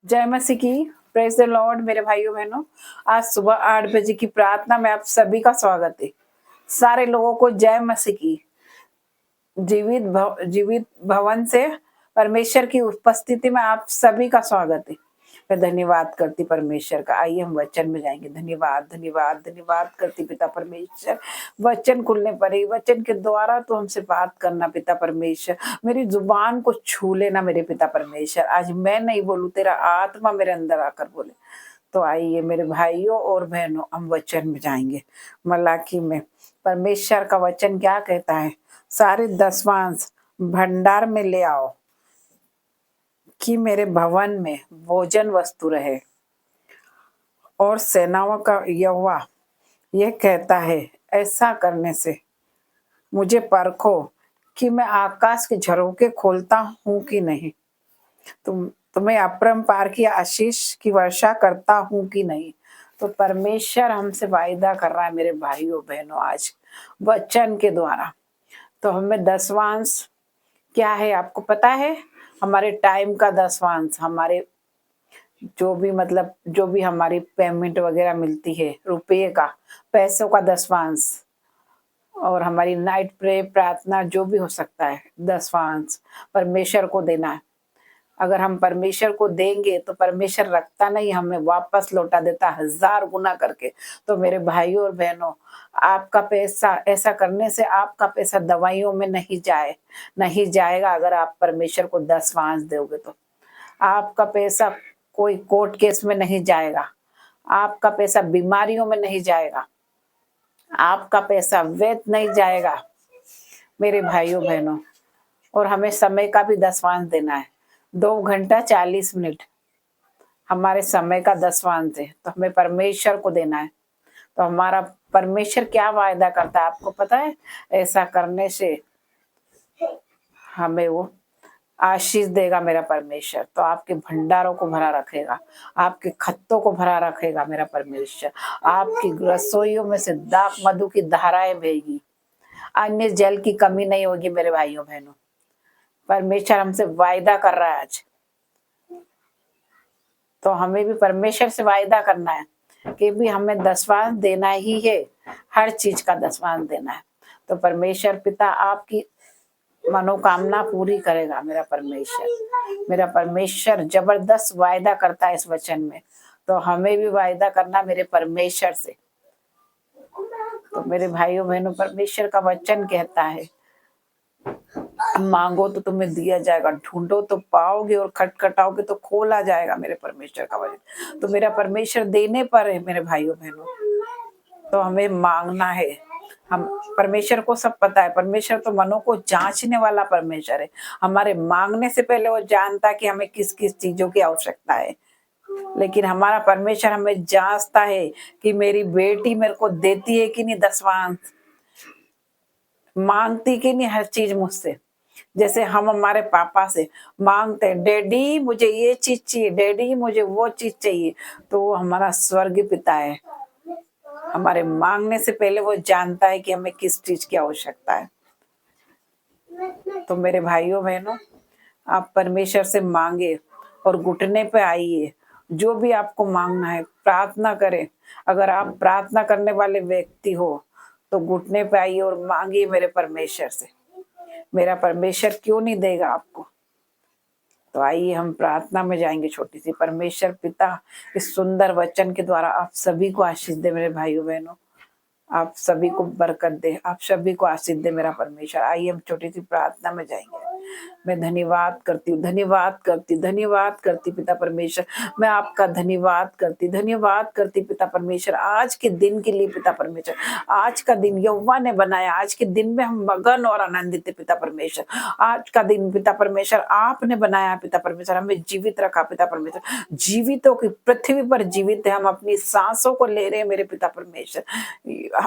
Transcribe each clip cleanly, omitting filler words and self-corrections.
जय मसीह की। Praise the Lord मेरे भाइयों बहनों। आज सुबह 8 बजे की प्रार्थना में आप सभी का स्वागत है। सारे लोगों को जय मसीह की। जीवित भवन से परमेश्वर की उपस्थिति में आप सभी का स्वागत है। मैं धन्यवाद करती परमेश्वर का। आइए हम वचन में जाएंगे। धन्यवाद धन्यवाद धन्यवाद करती पिता परमेश्वर। वचन खुलने पर ही वचन के द्वारा तो हमसे बात करना पिता परमेश्वर। मेरी जुबान को छू लेना मेरे पिता परमेश्वर। आज मैं नहीं बोलूं, तेरा आत्मा मेरे अंदर आकर बोले। तो आइए मेरे भाइयों और बहनों, हम वचन में जाएंगे। मलाकी में परमेश्वर का वचन क्या कहता है? सारे दसवांश भंडार में ले आओ कि मेरे भवन में भोजन वस्तु रहे। और सेनाओं का यहोवा यह कहता है, ऐसा करने से मुझे परखो कि मैं आकाश के झरोखे खोलता हूँ कि नहीं, तुम्हें अपरंपार की आशीष की वर्षा करता हूँ कि नहीं। तो परमेश्वर हमसे वायदा कर रहा है मेरे भाइयों बहनों आज वचन के द्वारा। तो हमें दसवांश क्या है आपको पता है? हमारे टाइम का दसवांश, हमारे जो भी हमारी पेमेंट वगैरह मिलती है, रुपये का, पैसों का दसवांश, और हमारी नाइट प्रे प्रार्थना जो भी हो सकता है, दसवांश परमेश्वर को देना है। अगर हम परमेश्वर को देंगे तो परमेश्वर रखता नहीं, हमें वापस लौटा देता 1000 गुना करके। तो मेरे भाइयों और बहनों, आपका पैसा, ऐसा करने से आपका पैसा दवाइयों में नहीं जाएगा। अगर आप परमेश्वर को दसवांश दोगे तो आपका पैसा कोई कोर्ट केस में नहीं जाएगा, आपका पैसा बीमारियों में नहीं जाएगा, आपका पैसा व्यर्थ नहीं जाएगा मेरे भाइयों बहनों। और हमें समय का भी दसवांश देना है। 2 घंटा 40 मिनट हमारे समय का दसवांश है, तो हमें परमेश्वर को देना है। तो हमारा परमेश्वर क्या वायदा करता है आपको पता है? ऐसा करने से हमें वो आशीष देगा मेरा परमेश्वर। तो आपके भंडारों को भरा रखेगा, आपके खत्तों को भरा रखेगा मेरा परमेश्वर। आपकी रसोइयों में से दाख मधु की धाराएं बहेगी, अन्य जल की कमी नहीं होगी मेरे भाइयों बहनों। परमेश्वर हमसे वायदा कर रहा है आज। तो हमें भी परमेश्वर से वायदा करना है कि भी हमें दसवांश देना ही है, हर चीज का दसवांश देना है। तो परमेश्वर पिता आपकी मनोकामना पूरी करेगा मेरा परमेश्वर जबरदस्त वायदा करता है इस वचन में। तो हमें भी वायदा करना मेरे परमेश्वर से। तो मेरे भाइयों बहनों, परमेश्वर का वचन कहता है, मांगो तो तुम्हें दिया जाएगा, ढूंढो तो पाओगे, और खटखटाओगे तो खोला जाएगा मेरे परमेश्वर का वचन। तो मेरा परमेश्वर देने पर है मेरे भाइयों बहनों। तो हमें मांगना है। हम परमेश्वर को सब पता है। परमेश्वर तो मनों को जांचने वाला परमेश्वर है। हमारे मांगने से पहले वो जानता है कि हमें किस किस चीजों की आवश्यकता है। लेकिन हमारा परमेश्वर हमें जांचता है कि मेरी बेटी मेरे को देती है कि नहीं दसवांश, मांगती कि नहीं हर चीज मुझसे। जैसे हम हमारे पापा से मांगते हैं, डैडी मुझे ये चीज चाहिए, डैडी मुझे वो चीज चाहिए। तो वो हमारा स्वर्गीय पिता है। हमारे मांगने से पहले वो जानता है कि हमें किस चीज की आवश्यकता है। तो मेरे भाइयों बहनों, आप परमेश्वर से मांगे और घुटने पे आइए। जो भी आपको मांगना है प्रार्थना करें। अगर आप प्रार्थना करने वाले व्यक्ति हो तो घुटने पे आइए और मांगिए मेरे परमेश्वर से। मेरा परमेश्वर क्यों नहीं देगा आपको? तो आइए हम प्रार्थना में जाएंगे छोटी सी। परमेश्वर पिता, इस सुंदर वचन के द्वारा आप सभी को आशीष दे मेरे भाइयों बहनों। आप सभी को बरकत दे, आप सभी को आशीष दे मेरा परमेश्वर। आइए हम छोटी सी प्रार्थना में जाएंगे। मैं धन्यवाद करती हूँ, धन्यवाद करती पिता परमेश्वर। मैं आपका धन्यवाद करती पिता परमेश्वर, आज के दिन के लिए पिता परमेश्वर। आज का दिन यहोवा ने बनाया, आज के दिन में हम मगन और आनंदित है पिता परमेश्वर। आज का दिन पिता परमेश्वर आपने बनाया पिता परमेश्वर, हमें जीवित रखा पिता परमेश्वर। जीवितों की पृथ्वी पर जीवित है, हम अपनी सांसों को ले रहे हैं मेरे पिता परमेश्वर।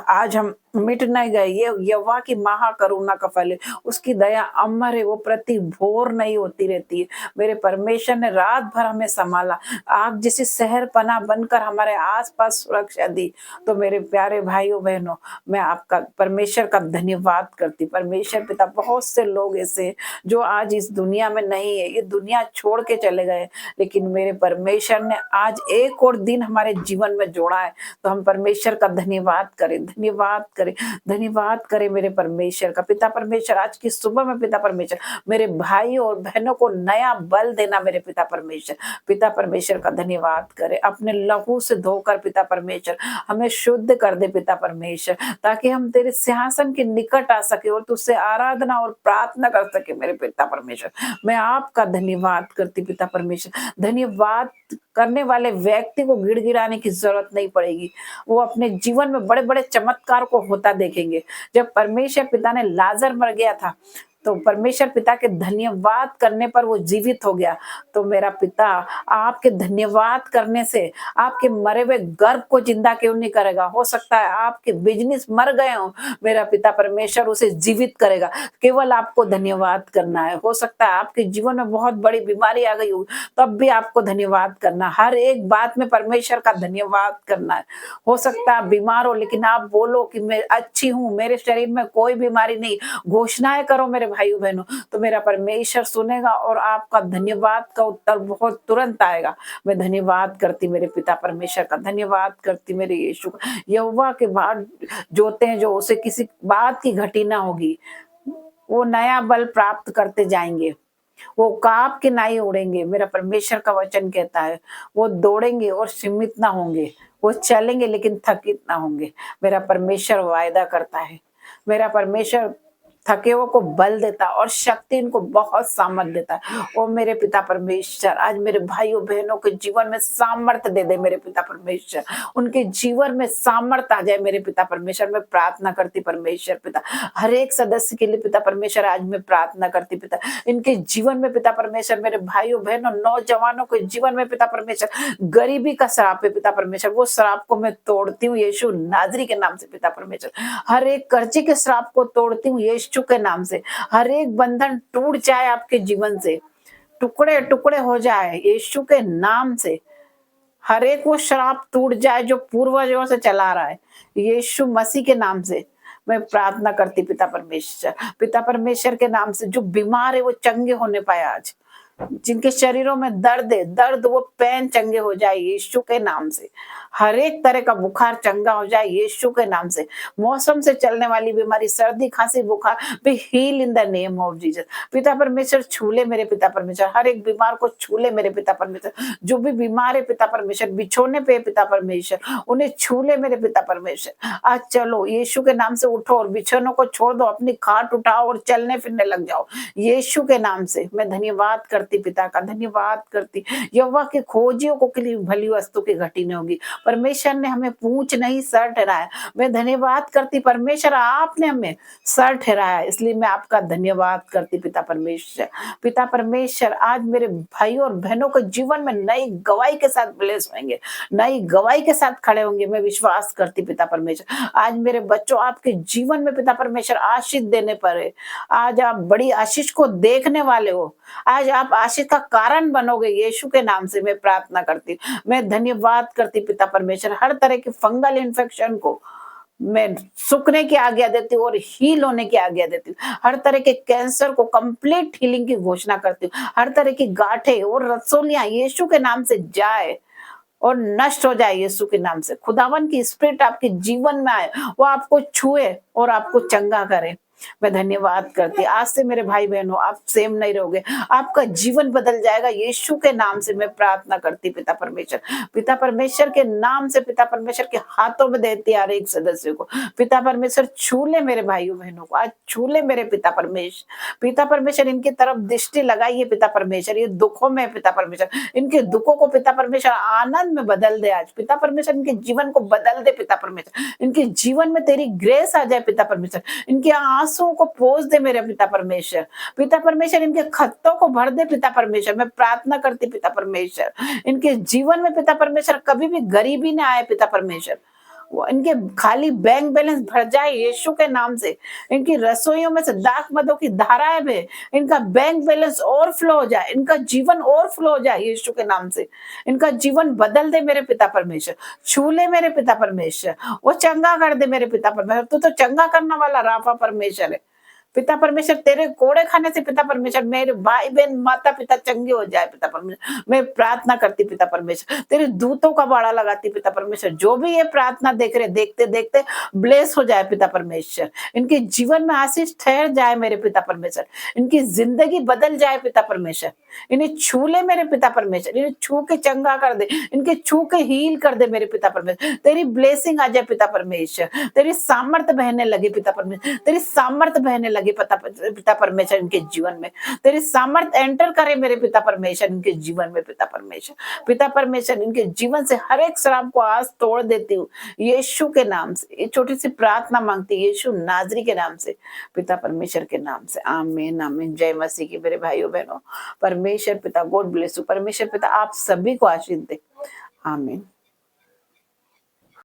आज हम मिट नहीं गए। ये यहोवा की महा करुणा का फल है, उसकी दया अमर है, वो प्रति भोर नहीं होती रहती है। मेरे परमेश्वर ने रात भर हमें संभाला, आग जैसी शहर पनाह बनकर हमारे आस-पास सुरक्षा दी। तो मेरे प्यारे भाइयों बहनों, मैं आपका परमेश्वर का धन्यवाद करती। परमेश्वर पिता, बहुत से लोग ऐसे हैं जो आज इस दुनिया में नहीं है, ये दुनिया छोड़ के चले गए, लेकिन मेरे परमेश्वर ने आज एक और दिन हमारे जीवन में जोड़ा है। तो हम परमेश्वर का धन्यवाद करें, धन्यवाद करें, धन्यवाद करें मेरे परमेश्वर का। पिता परमेश्वर, आज की सुबह में पिता परमेश्वर मेरे भाई और बहनों को नया बल देना मेरे पिता परमेश्वर। पिता परमेश्वर का धन्यवाद करें, अपने लहू से धोकर पिता परमेश्वर हमें शुद्ध कर दे पिता परमेश्वर, ताकि हम तेरे सिंहासन के निकट आ सके और तुझसे आराधना और प्रार्थना कर सके मेरे पिता परमेश्वर। मैं आपका धन्यवाद करती पिता परमेश्वर। धन्यवाद करने वाले व्यक्ति को गिड़गिड़ाने की जरूरत नहीं पड़ेगी, वो अपने जीवन में बड़े बड़े चमत्कार को होता देखेंगे। जब परमेश्वर पिता ने लाजर मर गया था, तो परमेश्वर पिता के धन्यवाद करने पर वो जीवित हो गया। तो मेरा पिता आपके धन्यवाद करने से आपके मरे हुए गर्भ को जिंदा क्यों नहीं करेगा? हो सकता है आपके बिजनेस मर गए हो, मेरा पिता परमेश्वर उसे जीवित करेगा। केवल आपको धन्यवाद करना है। हो सकता है आपके जीवन में बहुत बड़ी बीमारी आ गई हो, तब भी आपको धन्यवाद करना, हर एक बात में परमेश्वर का धन्यवाद करना है। हो सकता है आप बीमार हो, लेकिन आप बोलो कि मैं अच्छी हूँ, मेरे शरीर में कोई बीमारी नहीं, घोषणाएं करो मेरे भाइयों बहनों, तो मेरा परमेश्वर सुनेगा और आपका धन्यवाद का उत्तर बहुत तुरंत आएगा। मैं धन्यवाद करती मेरे पिता परमेश्वर का, धन्यवाद करती मेरे यीशु का। यहोवा के बाद जोते हैं जो उसे किसी बात की घटी ना होगी, वो नया बल प्राप्त करते जाएंगे, वो काब के नाई उड़ेंगे। मेरा परमेश्वर का वचन कहता है वो दौड़ेंगे और सीमित ना होंगे, वो चलेंगे लेकिन थकित ना होंगे। मेरा परमेश्वर वायदा करता है, मेरा परमेश्वर थके हुए को बल देता और शक्ति इनको बहुत सामर्थ देता है। ओ मेरे पिता परमेश्वर, आज मेरे भाइयों बहनों के जीवन में सामर्थ दे दे मेरे पिता परमेश्वर, उनके जीवन में सामर्थ आ जाए मेरे पिता परमेश्वर। मैं प्रार्थना करती परमेश्वर पिता, हर एक सदस्य के लिए पिता परमेश्वर आज मैं प्रार्थना करती पिता, इनके जीवन में पिता परमेश्वर, मेरे भाइयों बहनों नौजवानों के जीवन में पिता परमेश्वर गरीबी का श्राप है पिता परमेश्वर, वो श्राप को मैं तोड़ती हूँ यीशु नाजरी के नाम से पिता परमेश्वर। हर एक कर्जे के श्राप को तोड़ती हूँ यीशु के नाम से। हर एक बंधन टूट जाए आपके जीवन से, टुकड़े टुकड़े हो जाए यीशु के नाम से। हर एक वो श्राप टूट जाए जो पूर्वजों से चला रहा है, यीशु मसीह के नाम से मैं प्रार्थना करती पिता परमेश्वर। पिता परमेश्वर के नाम से जो बीमार है वो चंगे होने पाए आज, जिनके शरीरों में दर्द है, दर्द वो पेन चंगे हो जाए यीशु के नाम से। हर एक तरह का बुखार चंगा हो जाए यीशु के नाम से। मौसम से चलने वाली बीमारी, सर्दी खांसी बुखार be heal in the name of Jesus. पिता परमेश्वर छू ले मेरे पिता परमेश्वर, हर एक बीमार को छू ले मेरे पिता परमेश्वर। जो भी बीमार है पिता परमेश्वर, बिछोने पे पिता परमेश्वर, उन्हें छू ले मेरे पिता परमेश्वर। आज चलो यीशु के नाम से उठो और बिछोनों को छोड़ दो, अपनी खाट उठाओ और चलने फिरने लग जाओ यीशु के नाम से। मैं धन्यवाद करती पिता का, धन्यवाद करती। यहोवा के खोजियों को के लिए भली वस्तु की घटी नहीं होगी। परमेश्वर ने हमें पूंछ नहीं सर ठहराया। मैं धन्यवाद करती परमेश्वर, आपने हमें सर ठहराया, इसलिए मैं आपका धन्यवाद करती पिता परमेश्वर। पिता परमेश्वर आज मेरे भाइयों और बहनों के जीवन में नई गवाही के साथ ब्लेस होंगे, नई गवाही के साथ खड़े होंगे, मैं विश्वास करती पिता परमेश्वर। आज मेरे बच्चों आपके जीवन में पिता परमेश्वर आशीष देने पर है। आज आप बड़ी आशीष को देखने वाले हो, आज आप आशीष का कारण बनोगे यीशु के नाम से मैं प्रार्थना करती। मैं धन्यवाद करती पिता परमेश्वर, हर तरह के फंगल इन्फेक्शन को मैं सूखने की आज्ञा देती हूँ और हील होने की आज्ञा देती हूँ। हर तरह के कैंसर को कंप्लीट हीलिंग की घोषणा करती हूँ। हर तरह की गांठें और रसोलियां यीशु के नाम से जाए और नष्ट हो जाए यीशु के नाम से। खुदावन की स्पिरिट आपके जीवन में आए, वो आपको छुए और आपको चंगा करे। मैं धन्यवाद करती। आज से मेरे भाई बहनों आप सेम नहीं रहोगे, आपका जीवन बदल जाएगा यीशु के नाम से मैं प्रार्थना करती पिता परमेश्वर। पिता परमेश्वर के नाम से पिता परमेश्वर के हाथों में देती हर एक सदस्य को। पिता परमेश्वर छू ले मेरे भाइयों बहनों को, आज छू ले मेरे पिता परमेश्वर। पिता परमेश्वर इनकी तरफ दृष्टि लगाइए पिता परमेश्वर, ये दुखों में पिता परमेश्वर, इनके दुखों को पिता परमेश्वर आनंद में बदल दे। आज पिता परमेश्वर इनके जीवन को बदल दे पिता परमेश्वर, इनके जीवन में तेरी ग्रेस आ जाए पिता परमेश्वर, इनके आंसुओं को पोंछ दे मेरे पिता परमेश्वर। पिता परमेश्वर इनके खत्तों को भर दे पिता परमेश्वर। मैं प्रार्थना करती पिता परमेश्वर, इनके जीवन में पिता परमेश्वर कभी भी गरीबी ना आए पिता परमेश्वर। वो इनके खाली बैंक बैलेंस भर जाए यीशु के नाम से। इनकी रसोइयों में से दाख मधु की धाराएं बहे, इनका बैंक बैलेंस और फ्लो हो जाए, इनका जीवन और फ्लो हो जाए यीशु के नाम से। इनका जीवन बदल दे मेरे पिता परमेश्वर, छू ले मेरे पिता परमेश्वर, वो चंगा कर दे मेरे पिता परमेश्वर। तू तो चंगा करने वाला राफा परमेश्वर है। पिता परमेश्वर तेरे कोड़े खाने से पिता परमेश्वर मेरे भाई बहन माता पिता चंगे हो जाए पिता परमेश्वर। मैं प्रार्थना करती पिता परमेश्वर, तेरे दूतों का बाड़ा लगाती पिता परमेश्वर, जो भी ये प्रार्थना देख रहे देखते देखते ब्लेस हो जाए पिता परमेश्वर। इनके जीवन में आशीष ठहर जाए मेरे पिता परमेश्वर, इनकी जिंदगी बदल जाए पिता परमेश्वर। इन्हें छू ले मेरे पिता परमेश्वर, इन्हें छू के चंगा कर दे, इनके छू के हील कर दे मेरे पिता परमेश्वर। तेरी ब्लेसिंग आ जाए पिता परमेश्वर, तेरी सामर्थ बहने लगे पिता परमेश्वर, तेरी सामर्थ बहने लगे पिता परमेश्वर इनके जीवन में। तेरी सामर्थ एंटर करे मेरे पिता परमेश्वर इनके जीवन में पिता परमेश्वर। पिता परमेश्वर इनके जीवन से हर एक श्राप को आज तोड़ देती हूँ यीशु के नाम से। ये छोटी सी प्रार्थना मांगती यीशु नाजरी के नाम से, पिता परमेश्वर के नाम से। आमीन आमीन। जय मसीह की मेरे भाइयों बहनों। परमेश्वर पिता गॉड ब्लेस यू। परमेश्वर पिता आप सभी को आशीष दे। आमीन।